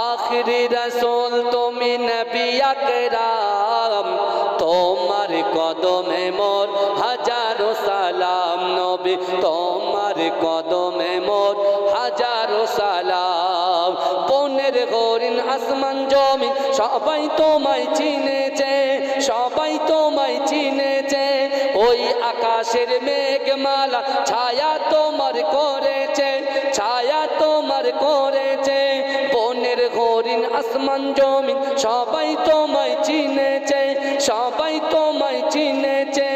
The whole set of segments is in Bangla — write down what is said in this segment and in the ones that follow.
আখিরি রাসূল তুমি নবী আকরাম, তোমার কদমে মোর হাজারো সালাম। নবী তোমার কদমে মোর হাজারো সালাম। বনের হরিণ আসমান জমিন সবাই তোমায় চিনেছে, সবাই তোমায় চিনেছে। ওই আকাশের মেঘমালা ছায়া তোমার করেছে, ছায়া তোমার করেছে। বনের হরিণ আসমান জমিন সবাই তোমায় চিনেছে, সবাই তোমায় চিনেছে।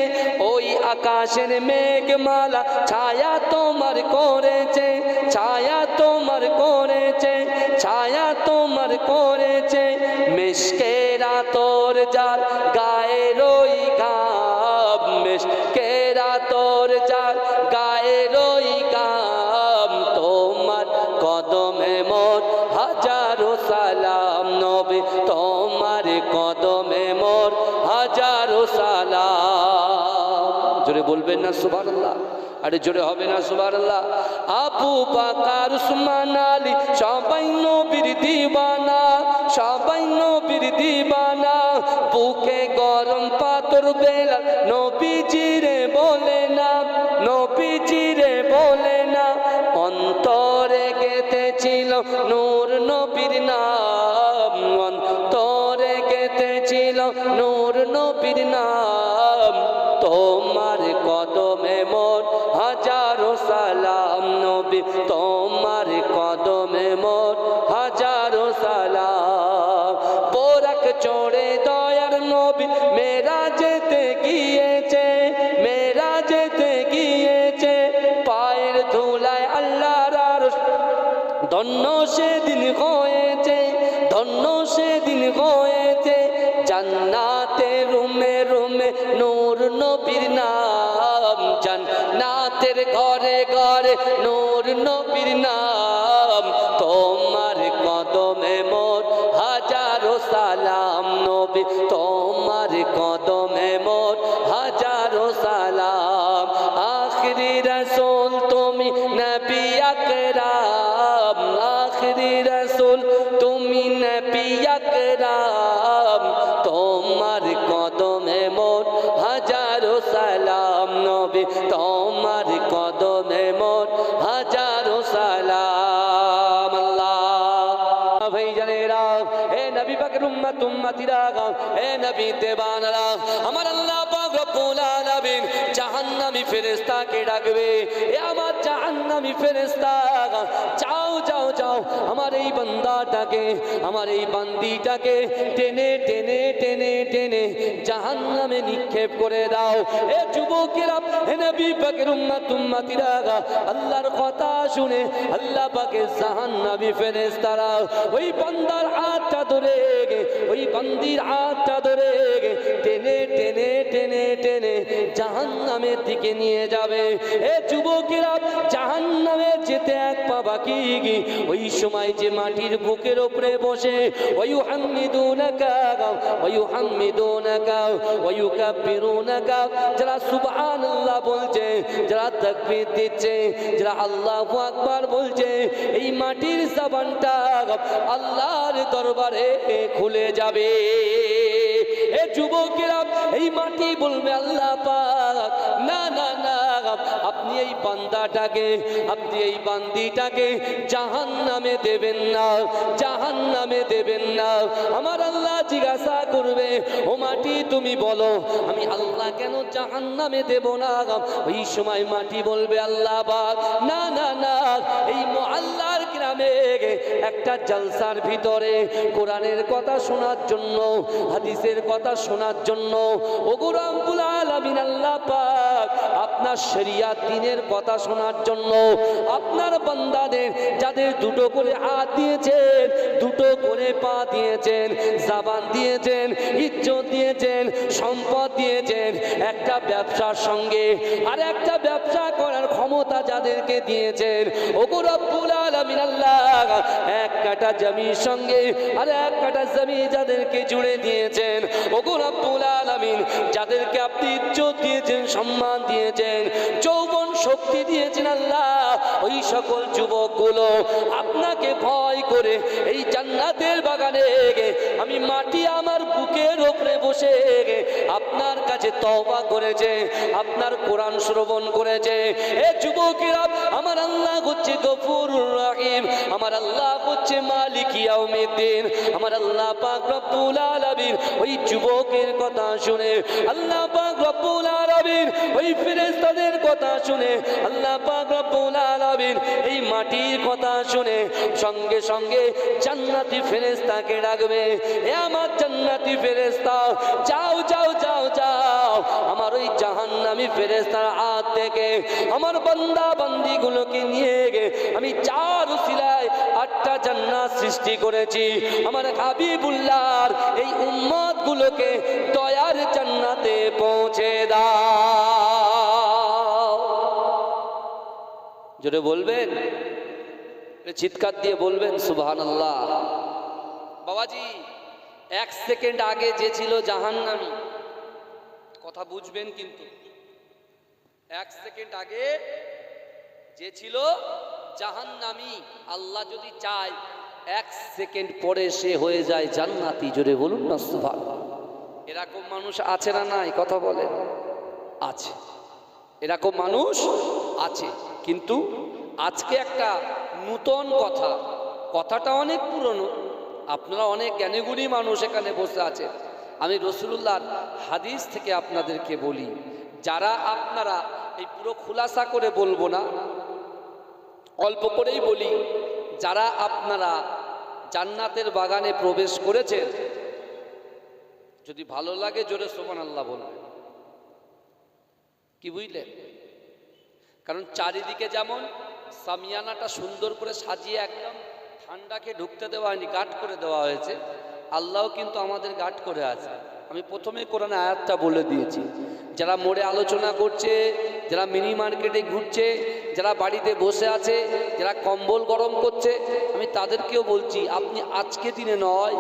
ওই আকাশের মেঘমালা ছায়া তোমার করেছে, ছায়া তোমার করেছে, ছায়া তোমার করেছে। মিশকেরা তোর যার গায়ের ওই ঘাম, মিশকেরা তোর যার গায়ের ওই ঘাম। তোমার কদমে মোর হাজারো সালাম। নবী তোমার কদমে মোর হাজারো সালাম। জোরে বলবেন না সুবহানাল্লাহ? আরে জোরে হবে না সুবহানাল্লাহ? আবু বকর উসমান আলী সবাই নবীর দিওয়ানা, সবাই নবীর দিওয়ানা। বুকে গরম পাথর বেলাল নবীজিরে বলে না, নবীজিরে বলে না। অন্তরে গেঁথেছিল নূর নবীর নাম, অন্তরে গেঁথেছিল নূর নবীর নাম। তোমার কদমে মোর হাজারো সালাম। নবী তোমার কদমে মোর হাজারো সালাম। বোরাক চড়ে দয়ার নবী মেরাজেতে গিয়েছে, মেরাজেতে গিয়েছে। পায়ের ধুলায় আল্লাহর আরশ ধন্য সেদিন হয়েছে, ধন্য সেদিন হয়েছে। জান্নাতে রুমে রুমে নূর নবীর নাম, জান্নাতের ঘরে ঘরে নূর নবীর নাম। তোমার কদমে মোর হাজারো সালাম। নবী তোমার কদমে মোর হাজারো সালাম। আখিরি রাসূল তুমি নবী আকরাম, আখিরি রাসূল তুমি নবী আকরাম। তোমার কদমে মোর হাজারো সালাম। নবী তোমার কদমে মোর হাজারো সালাম। আল্লাহ ভাইজানেরা, হে নবী পাকের উম্মত উম্মতিরা, হে নবী দেবানরা, আমার আল্লাহ পাক রব্বুল আলামিন জাহান্নামী ফেরেশতাকে ডাকবে। এ আমার জাহান্নামী ফেরেশতা, যাও যাও যাও আমার এই বান্দাটাকে, আমার এই বান্দিটাকে টেনে টেনে টেনে টেনে জাহান্নামে নিক্ষেপ করে দাও। এ যুবকেরা, হে নবী পাকের উম্মত উম্মতিরা, আল্লাহর কথা শুনে আল্লাহ পাকের জাহান্নামী ফেরেশতারা ওই বান্দার হাতটা ধরে, ওই বান্দির হাতটা ধরে টেনে টেনে টেনে টেনে জাহান্নামের দিকে নিয়ে যাবে। এ যুবকেরা, জাহান্নামে যেতে এক পা বাকি। ওই সময় যে মাটির বুকের উপরে বসে ওয়ায়ুহাম্মিদুনাকা ওয়ায়ুহাম্মিদুনাকা ওয়ায়ুকাব্বিরুনাকা, যারা সুবহানাল্লাহ বলছে, যারা তাকবীর দিচ্ছে, যারা আল্লাহু আকবার বলছে, এই মাটির জবানটা আল্লাহর দরবারে খুলে যাবে। এ যুবকেরা, এই মাটি বলবে আল্লাহ পাক, না না না, আপনি এই বান্দাটাকে, আপনি এই বান্দিটাকে জাহান্নামে দেবেন না, জাহান্নামে দেবেন না। আমার আল্লাহ জিজ্ঞাসা করবে, ও মাটি তুমি বলো আমি আল্লাহ কেন জাহান্নামে দেব না? ওই সময় মাটি বলবে আল্লাহ পাক, না না না, এই মুআল্লার গ্রামে একটা জলসার ভিতরে কোরআনের কথা শোনার জন্য, হাদিসের কথা শোনার জন্য, ওগো রব্বুল আলামিন আল্লাহ পাক আপনার শরিয়াত দ্বীনের কথা শোনার জন্য আপনার বান্দাদের, যাদের দুটো করে হাত দিয়েছেন, দুটো করে পা দিয়েছেন, জবান দিয়েছেন, ইজ্জত দিয়েছেন, সম্পদ দিয়েছেন, একটা ব্যবসার সঙ্গে আর একটা ব্যবসা করার ক্ষমতা যাদেরকে দিয়েছেন, ওগো রব্বুল আলামিন আল্লাহ এক কাটা জমির সঙ্গে আর এক কাটা জমি যাদেরকে জুড়ে দিয়েছেন, ওগো রব্বুল আলামিন যাদেরকে আপনি ইজ্জত দিয়েছেন, সম্মান দিয়েছেন, যৌবন শক্তি দিয়েছেন আল্লাহ, ওই সকল যুবকগুলো আপনাকে ভয় করে এই জান্নাতের বাগানে আমি মাটি আমার বুকের উপরে বসে আপনার কাছে তওবা করেছে, আপনার কোরআন শ্রবণ করেছে। এ যুবকেরা, আমার আল্লাহ হচ্ছে গফুরুর রহিম, আমার আল্লাহ হচ্ছে মালিক ইয়াউমিদ্দিন। আমার আল্লাহ পাক রব্বুল আলামিন ওই যুবকের কথা শুনে, আল্লাহ পাক রব্বুল আলামিন ওই ফেরেশতাদের কথা শুনে, আল্লাহ পাক রব্বুল আলামিন এই মাটির কথা শুনে সঙ্গে সঙ্গে জান্নাতি ফেরেশতাকে ডাকবে, এ আমার জান্নাতি ফেরেশতা, যাও যাও যাও যাও, আমার ওই জাহান্নামী ফেরেশতার হাত থেকে আমার বান্দা বান্দিগুলোকে নিয়ে গে আমি চার উসিলায় 8টা জান্নাত সৃষ্টি করেছি। আমার হাবিবুল্লাহর এই উম্মতগুলোকে দয়ার জান্নাতে পৌঁছে দাও। জোরে বলবেন, চিৎকার দিয়ে বলবেন সুবহানাল্লাহ। বাবাজি, 1 সেকেন্ড আগে যে ছিল জাহান্নামী, কথা বুঝবেন কিন্তু, 1 সেকেন্ড আগে যে ছিল জাহান্নামী, আল্লাহ যদি চায় 1 সেকেন্ড পরে সে হয়ে যায় জান্নাতি। জোরে বলুন না সুবহানাল্লাহ। এরকম মানুষ আছে না নাই? কথা বলেন। আছে, এরকম মানুষ আছে। কিন্তু আজকে একটা নূতন কথা, কথাটা অনেক পুরনো, আপনারা অনেক জ্ঞানীগুণী মানুষ এখানে বসে আছে। আমি রাসূলুল্লাহর হাদিস থেকে আপনাদেরকে বলি, যারা আপনারা এই পুরো খুলাসা করে বলবো না, অল্প করেই বলি, যারা আপনারা জান্নাতের বাগানে প্রবেশ করেছেন, যদি ভালো লাগে জোরে সুবহানাল্লাহ বলবেন। কি বুঝলেন? কারণ চারিদিকে যেমন সামিয়ানাটা সুন্দর করে সাজিয়ে একদম ঠান্ডাকে ঢুকতে দেওয়া হয়নি, গার্ড করে দেওয়া হয়েছে, আল্লাহও কিন্তু আমাদের গার্ড করে আছে। আমি প্রথমে কোরআনে আয়াতটা বলে দিয়েছি, যারা মোড়ে আলোচনা করছে, যারা মিনি মার্কেটে ঘুরছে, যারা বাড়িতে বসে আছে, যারা কম্বল গরম করছে, আমি তাদেরকেও বলছি, আপনি আজকে দিনে নয়,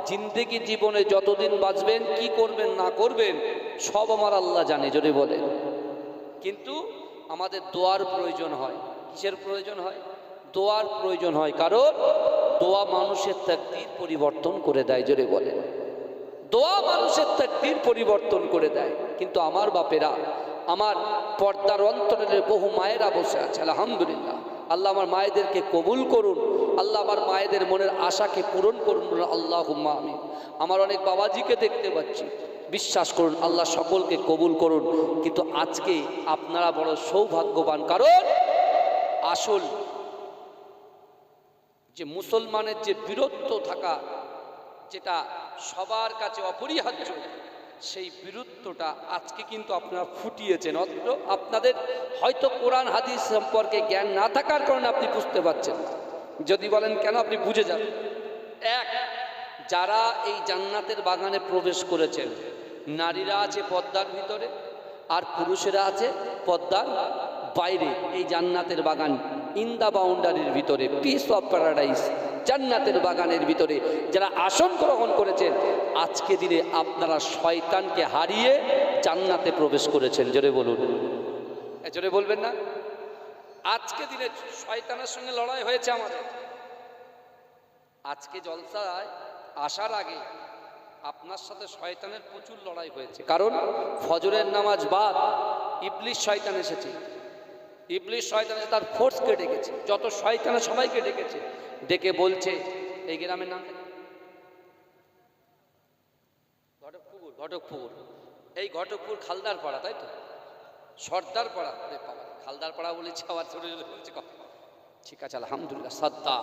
জিন্দেগি জীবনে যতদিন বাঁচবেন, কি করবেন না করবেন সব আমার আল্লাহ জানে। জোরে বলে। কিন্তু আমাদের দোয়ার প্রয়োজন হয়। কিসের প্রয়োজন হয়? দোয়ার প্রয়োজন হয়, কারণ দোয়া মানুষের তাকদীর পরিবর্তন করে দেয়। জোরে বলে। দোয়া মানুষের তাকদীর পরিবর্তন করে দেয়। কিন্তু আমার বাপেরা, আমার পর্দার অন্তরের বহু মায়েরা বসে আছে, আলহামদুলিল্লাহ, আল্লাহ আমার মায়েদেরকে কবুল করুন, আল্লাহ আমার মায়েদের মনের আশাকে পূরণ করুন, আল্লাহুম্মা আমিন। আমার অনেক বাবাজিকে দেখতে পাচ্ছি, বিশ্বাস করুন আল্লাহ সকলকে কবুল করুন। কিন্তু আজকে আপনারা বড় সৌভাগ্যবান, কারণ আসল যে মুসলমানের যে বীরত্ব থাকা, যেটা সবার কাছে অপরিহার্য, সেই বীরত্বটা আজকে কিন্তু আপনারা ফুটিয়েছেন। অথচ আপনাদের হয়তো কোরআন হাদিস সম্পর্কে জ্ঞান না থাকার কারণে আপনি বুঝতে পারছেন না। যদি বলেন কেন, আপনি বুঝে যান। এক, যারা এই জান্নাতের বাগানে প্রবেশ করেছেন, নারীরা আছে পর্দার ভিতরে আর পুরুষেরা আছে পর্দার বাইরে। এই জান্নাতের বাগান ইন দা বাউন্ডারির ভিতরে, পিস অফ প্যারাডাইস, জান্নাতের বাগানের ভিতরে যারা আসন গ্রহণ করেছেন, আজকে দিনে আপনারা শয়তানকে হারিয়ে জান্নাতে প্রবেশ করেছেন। জোরে বলুন, জোরে বলবেন না? আজকে দিনে শয়তানের সঙ্গে লড়াই হয়েছে আমাদের। আজকে জলসায় আসার আগে আপনার সাথে শয়তানের প্রচুর লড়াই হয়েছে, কারণ ফজরের নামাজ বাদ ইবলিস শয়তান এসেছে। ইবলিস শয়তান এসে তার ফোর্সকে ডেকেছে, যত শয়তান সবাইকে ডেকেছে, ডেকে বলছে, এই গ্রামের নাম ঘটকপুকুর, ঘটকপুকুর, এই ঘটকপুর খালদার পাড়া, তাই তো? সর্দার পাড়া, খালদার পাড়া বলেছে, আবার ছোট ছোট বলছে। ঠিক আছে, আলহামদুলিল্লাহ, সাদ্দা,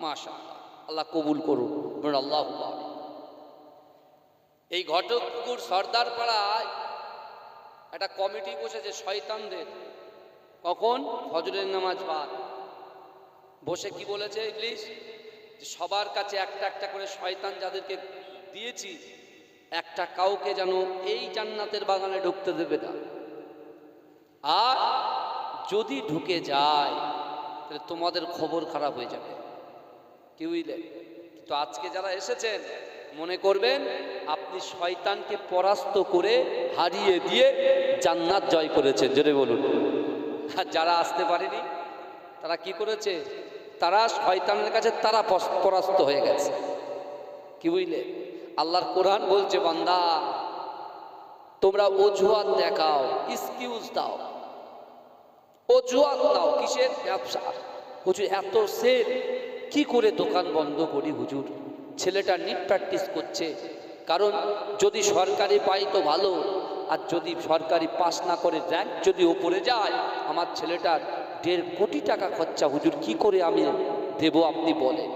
মাশাআল্লাহ, আল্লাহ কবুল করুন, আল্লাহুম্মা আমিন। এই ঘটকপুকুর সর্দার পাড়ায় একটা কমিটি বসেছে শয়তানদের। কখন? ফজরের নামাজ বাদ। বসে কি বলেছে ইবলিস? যে সবার কাছে একটা একটা করে শয়তান যাদেরকে দিয়েছি, একটা কাউকে যেন এই জান্নাতের বাগানে ঢুকতে দেবে না, আর যদি ঢুকে যায় তাহলে তোমাদের খবর খারাপ হয়ে যাবে। কি বুঝলেন? তো আজকে যারা এসেছেন, মনে করবেন আপনি শয়তানকে পরাস্ত করে হারিয়ে দিয়ে জান্নাত জয় করেছেন। জোরে বলুন। আর যারা আসতে পারেনি তারা কি করেছে? তারা শয়তানের কাছে তারা পরাস্ত হয়ে গেছে। কি বুঝলে? আল্লাহর কোরআন বলছে, বান্দা তোমরা অজুহাত দেখাও, এক্সকিউজ দাও, অজুহাত দাও। কিসের? ব্যবসা। হুজুর এত সেল, কি করে দোকান বন্ধ করি হুজুর? ছেলেটা নিট প্র্যাকটিস করছে, কারণ যদি সরকারি পাই তো ভালো, আর যদি সরকারি পাস না করে র্যাঙ্ক যদি ওপরে যায়, আমার ছেলেটার 1.5 কোটি টাকা খরচা, হুজুর কি করে আমি দেব আপনি বলেন।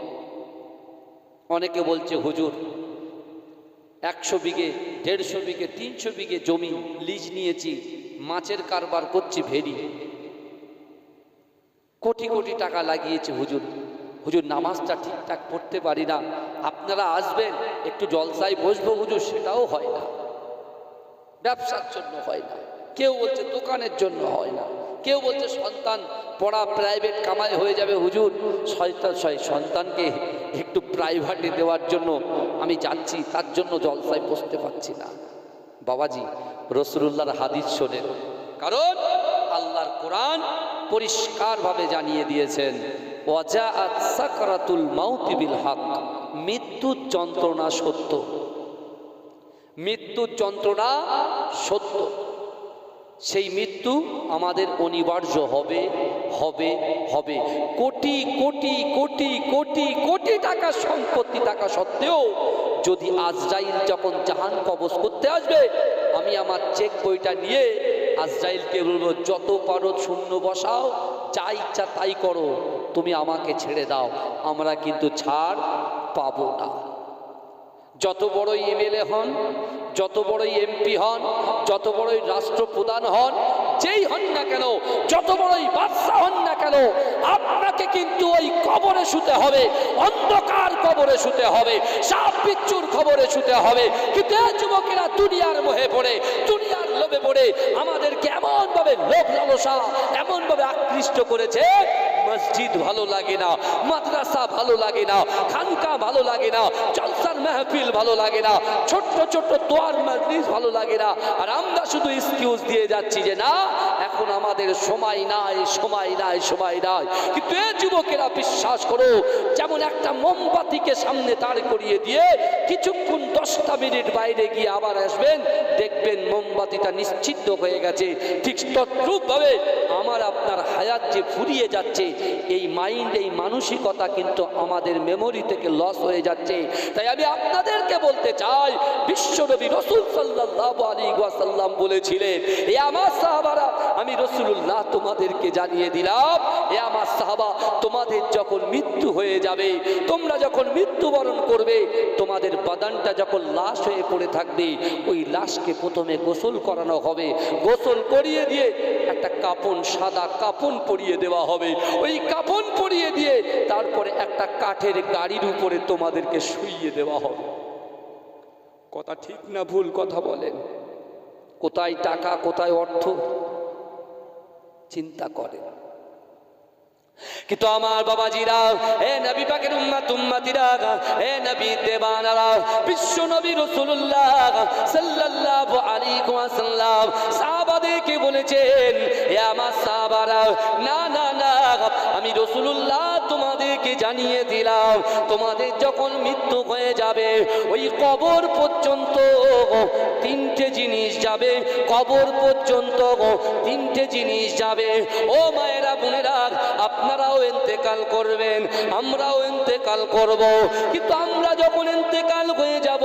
অনেকে বলছে হুজুর 100 বিঘে 150 বিঘে 300 বিঘে জমি লিজ নিয়েছি, মাছের কারবার করছি ভেরি, কোটি কোটি টাকা লাগিয়েছে হুজুর, হুজুর নামাজটা ঠিকঠাক পড়তে পারি না, আপনারা আসবেন একটু জলসায় বসবো হুজুর, সেটাও হয় না। ব্যবসার জন্য হয় না, কেউ বলছে দোকানের জন্য হয় না, কেউ বলছে সন্তান পড়া প্রাইভেট কামাই হয়ে যাবে হুজুর, সন্তানকে একটু প্রাইভেটে দেওয়ার জন্য আমি যাচ্ছি, তার জন্য জলসায় বসতে পারছি না। বাবাজি রাসূলুল্লাহর হাদিস শোনেন, কারণ আল্লাহর কোরআন পরিষ্কারভাবে জানিয়ে দিয়েছেন, ওয়াজাআত সাকরাতুল মাউতি বিল হক, মৃত্যুর যন্ত্রণা সত্য, মৃত্যুর যন্ত্রণা সত্য। সেই মৃত্যু আমাদের অনিবার্য হবে হবে হবে। কোটি কোটি কোটি কোটি কোটি টাকা সম্পত্তি থাকা সত্ত্বেও যদি আজরাইল যখন জাহান কবজ করতে আসবে, আমি আমার চেক বইটা নিয়ে আজরাইলকে বলবো, যত পারো শূন্য বসাও, যা ইচ্ছা তাই করো, তুমি আমাকে ছেড়ে দাও, আমরা কিন্তু ছাড় পাবো না। যত বড়ই এমএলএ হন, যত বড়ই এমপি হন, যত বড়ই রাষ্ট্রপ্রধান হন, যেই হন না কেন, যত বড়ই বাদশা হন না কেন, আপনাকে কিন্তু ওই কবরে শুতে হবে, অন্ধকার কবরে শুতে হবে, সাপ বিচ্ছুর কবরে শুতে হবে। কিন্তু এই যুবকেরা দুনিয়ার মোহে পড়ে, দুনিয়ার লোভে পড়ে আমাদেরকে এমন ভাবে লোভ লালসা এমন ভাবে আকৃষ্ট করেছে, মসজিদ ভালো লাগে না, মাদ্রাসা ভালো লাগে না, খানকা ভালো লাগে না, জলসার মাহফিল ভালো লাগে না, ছোট্ট ছোট্ট দোয়ার মজলিস ভালো লাগে না, আর আমরা শুধু এক্সকিউজ দিয়ে যাচ্ছি যে না এখন আমাদের সময় নাই, সময় নাই, সময় নাই। কিন্তু এই যুবকেরা বিশ্বাস করো, যেমন একটা মোমবাতিকে সামনে দাঁড় করিয়ে দিয়ে কিছুক্ষণ 10টা মিনিট বাইরে গিয়ে আবার আসবেন, দেখবেন মোমবাতিটা নিশ্চিন্ন হয়ে গেছে। ঠিক তদ্রূপ ভাবে আমার আপনার হায়াত যে ফুরিয়ে যাচ্ছে, এই মাইন্ড, এই মানসিকতা কিন্তু আমাদের মেমোরি থেকে লস হয়ে যাচ্ছে। তাই আমি আপনাদেরকে বলতে চাই, বিশ্বনবী রাসূল সাল্লাল্লাহু আলাইহি ওয়াসাল্লাম বলেছিলেন, এ আমার সাহাবারা, আমি রাসূলুল্লাহ তোমাদেরকে জানিয়ে দিলাম, এ আমার সাহাবা, তোমাদের যখন মৃত্যু হয়ে যাবে, তোমরা যখন মৃত্যুবরণ করবে, তোমাদের বাদানটা যখন লাশ হয়ে পড়ে থাকবে, ওই লাশকে প্রথমে গোসল করানো হবে, গোসল করিয়ে দিয়ে একটা কাপন, সাদা কাপন পরিয়ে দেওয়া হবে, ওই কাপন পরিয়ে দিয়ে তারপরে একটা কাঠের গাড়ির উপরে তোমাদেরকে শুইয়ে দেওয়া হবে। কথা ঠিক না ভুল কথা বলেন? কোথায় টাকা, কোথায় অর্থ, চিন্তা করেন। কিন্তু আমার বাবাজিরা, এ নবী পাকের উম্মত উম্মতিরা, এ নবী দেবানারা, বিশ্ব নবী রাসূলুল্লাহ সাল্লাল্লাহু আলাইহি ওয়াসাল্লাম সাহাবাদেরকে বলেছেন, এ আমার সাহাবারা, না না না, আমি রাসূলুল্লাহ তোমাদেরকে জানিয়ে দিলাম, তোমাদের যখন মৃত্যু হয়ে যাবে, ওই কবর পর্যন্ত 3টে জিনিস যাবে, কবর পর্যন্ত 3টে জিনিস যাবে। ও মায়েরা, বোনেরা, আপনারাও ইন্তেকাল করবেন, আমরাও ইন্তেকাল করব, কিন্তু আমরা যখন ইন্তেকাল হয়ে যাব,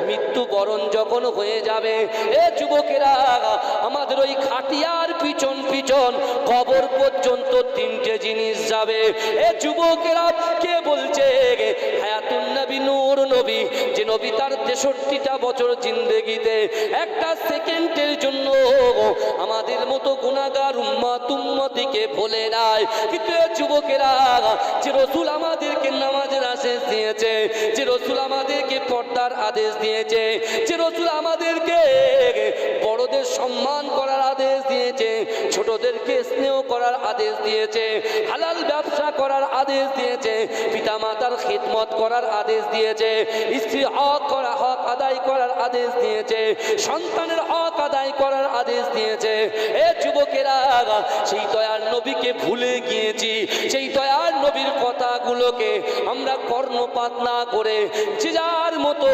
মৃত্যুবরণ যখন হয়ে যাবে, এ যুবকেরা, আমাদের ওই খাটিয়ার পিছন পিছন কবর পর্যন্ত 3টে জিনিস যাবে। এ যুবকেরা, কে বলছে? হায়াতুন নবী, নূর নবী, যে নবী তার 63টা বছর জিন্দেগিতে একটা সেকেন্ডের জন্য আমাদের মতো গুনাহগার উম্মত উম্মতিকে ভোলে নাই। কিন্তু যুবকেরা, যে রাসূল আমাদেরকে নামাজের আদেশ দিয়েছে, যে রাসূল আমাদেরকে পর্দার আদেশ দিয়েছে, যে রাসূল আমাদেরকে বড়দের সম্মান করার আদেশ দিয়েছে, ছোটদেরকে স্নেহ করার আদেশ দিয়েছে, হালাল ব্যবসা করার আদেশ দিয়েছে, পিতামাতার খিদমত করার আদেশ দিয়েছে, স্ত্রীর হক আদায় করার আদেশ দিয়েছে, সন্তানের হক আদায় করার আদেশ দিয়েছে। এ যুবকেরা, সেই দয়ার নবীকে ভুলে গিয়েছি। সেই দয়ার নবীর কথাগুলোকে আমরা কর্ণপাত না করে যে যার মতো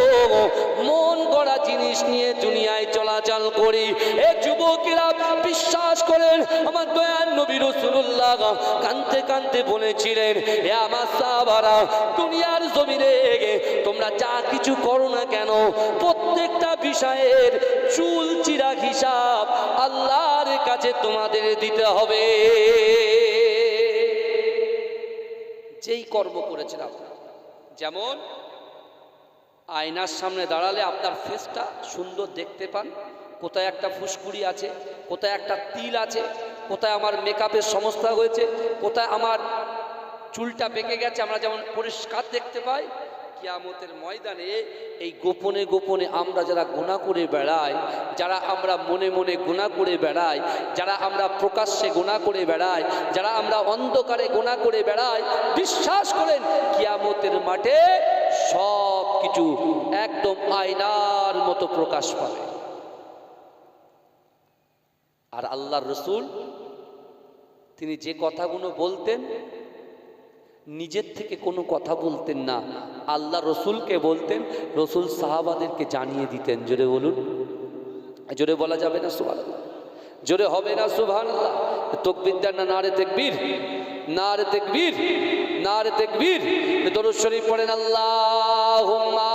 মন গড়া জিনিস নিয়ে দুনিয়ায় চলাচল করি। এ যুবকেরা, বিশ্বাস করেন, আমার দয়ার নবী রাসূলুল্লাহ কাঁদতে কাঁদতে বলেছিলেন, হে আমার সাহাবারা, দুনিয়ার জমিনে তোমরা যা কিছু করো না কেন, প্রত্যেকটা বিষয়ের চুল চিরাগ হিসাব আল্লাহর কাছে তোমাদের দিতে হবে। যেই কর্ম করেছেন আপনারা, যেমন আয়নার সামনে দাঁড়ালে আপনার ফেসটা সুন্দর দেখতে পান, কোথায় একটা ফুসকুড়ি আছে, কোথায় একটা তিল আছে, কোথায় আমার মেকআপের সমস্যা হয়েছে, কোথায় আমার চুলটা বেঁকে গেছে, আমরা যেমন পরিষ্কার দেখতে পাই। কিয়ামতের ময়দানে এই গোপনে গোপনে আমরা যারা গুনাহ করে বেড়াই, যারা আমরা মনে মনে গুনাহ করে বেড়াই, যারা আমরা প্রকাশ্যে গুনাহ করে বেড়াই, যারা আমরা অন্ধকারে গুনাহ করে বেড়াই, বিশ্বাস করেন কিয়ামতের মাঠে সব কিছু একদম আয়নার মতো প্রকাশ পাবে। আর আল্লাহর রাসূল তিনি যে কথাগুলো বলতেন, নিজের থেকে কোনো কথা বলতেন না, আল্লাহ রসুলকে বলতেন, রসুল সাহাবাদেরকে জানিয়ে দিতেন। জোরে বলুন, জোরে বলা যাবে না সুবহানাল্লাহ? জোরে হবে না সুবহানাল্লাহ? তাকবীর দেন না, নারে তাকবীর, নারে তাকবীর, নারে তাকবীর। দরুদ শরীফ পড়েন, আল্লাহুম্মা